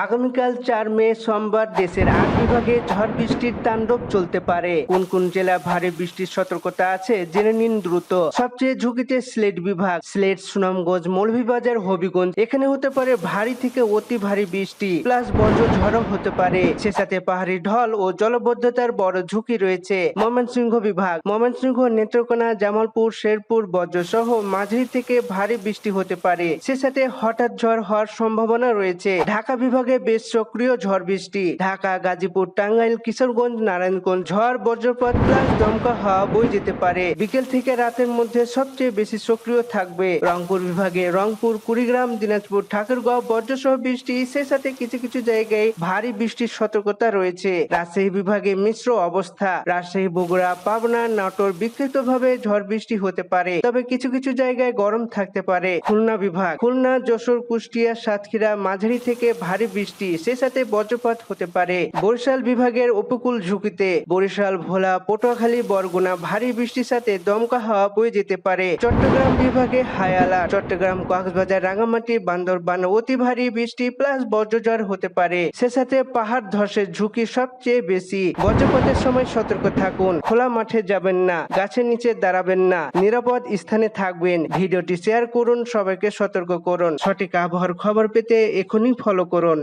আগামীকাল ৪ মে সোমবার দেশের ৮ বিভাগে ঝড় বৃষ্টির তাণ্ডব চলতে পারে। কোন কোন জেলা ভারী বৃষ্টির সতর্কতা আছে জেনে নিন দ্রুত। সবচেয়ে ঝুঁকিতে সিলেট বিভাগ, সিলেট, সুনামগঞ্জ, মৌলভীবাজার, হবিগঞ্জ। এখানে হতে পারে ভারী থেকে অতি ভারী বৃষ্টি প্লাস বজ্র ঝড়ও হতে পারে। সে সাথে পাহাড়ি ঢল ও জলবদ্ধতার বড় ঝুঁকি রয়েছে। ময়মনসিংহ বিভাগ, ময়মনসিংহ, নেত্রকোনা, জামালপুর, শেরপুর বজ্র সহ মাঝারি থেকে ভারী বৃষ্টি হতে পারে। সে সাথে হঠাৎ ঝড় হওয়ার সম্ভাবনা রয়েছে। ঢাকা বিভাগে বেশ সক্রিয় ঝড় বৃষ্টি। ঢাকা, গাজীপুর, টাঙ্গাইল, কিশোরগঞ্জ, নারায়ণগঞ্জ ঝড়, বজ্রপাত প্লাস দমকা হাওয়া বয়ে যেতে পারে। বিকেল থেকে রাতের মধ্যে সবচেয়ে বেশি সক্রিয় থাকবে। রংপুর বিভাগে রংপুর, কুড়িগ্রাম, দিনাজপুর, ঠাকুরগাঁও বজ্রসহ বৃষ্টি, সে সাথে কিছু কিছু জায়গায় ভারী বৃষ্টির সতর্কতা রয়েছে। রাজশাহী বিভাগে মিশ্র অবস্থা। রাজশাহী, বগুড়া, পাবনা, নাটোর বিক্ষিপ্তভাবে ঝড় বৃষ্টি হতে পারে, তবে কিছু কিছু জায়গায় গরম থাকতে পারে। খুলনা বিভাগ, খুলনা, যশোর, কুষ্টিয়া, সাতক্ষীরা মাঝারি থেকে ভারী বৃষ্টি, সে সাথে বজ্রপাত হতে পারে। বরিশাল বিভাগের উপকূল ঝুঁকিতে। বরিশাল, ভোলা, পটুয়াখালী, বরগুনা ভারী বৃষ্টির সাথে দমকা হাওয়া বয়ে যেতে পারে। চট্টগ্রাম বিভাগে হাই অ্যালার্ট। চট্টগ্রাম, কক্সবাজার, রাঙ্গামাটি, বান্দরবান অতি ভারী বৃষ্টি প্লাস বজ্রঝড় হতে পারে। সে সাথে পাহাড় ধসের ঝুঁকি সবচেয়ে বেশি। বজ্রপাতের সময় সতর্ক থাকুন। খোলা মাঠে যাবেন না, গাছের নিচে দাঁড়াবেন না, নিরাপদ স্থানে থাকবেন। ভিডিওটি শেয়ার করুন, সবাইকে সতর্ক করুন। সঠিক আবহাওয়ার খবর পেতে এখনই ফলো করুন।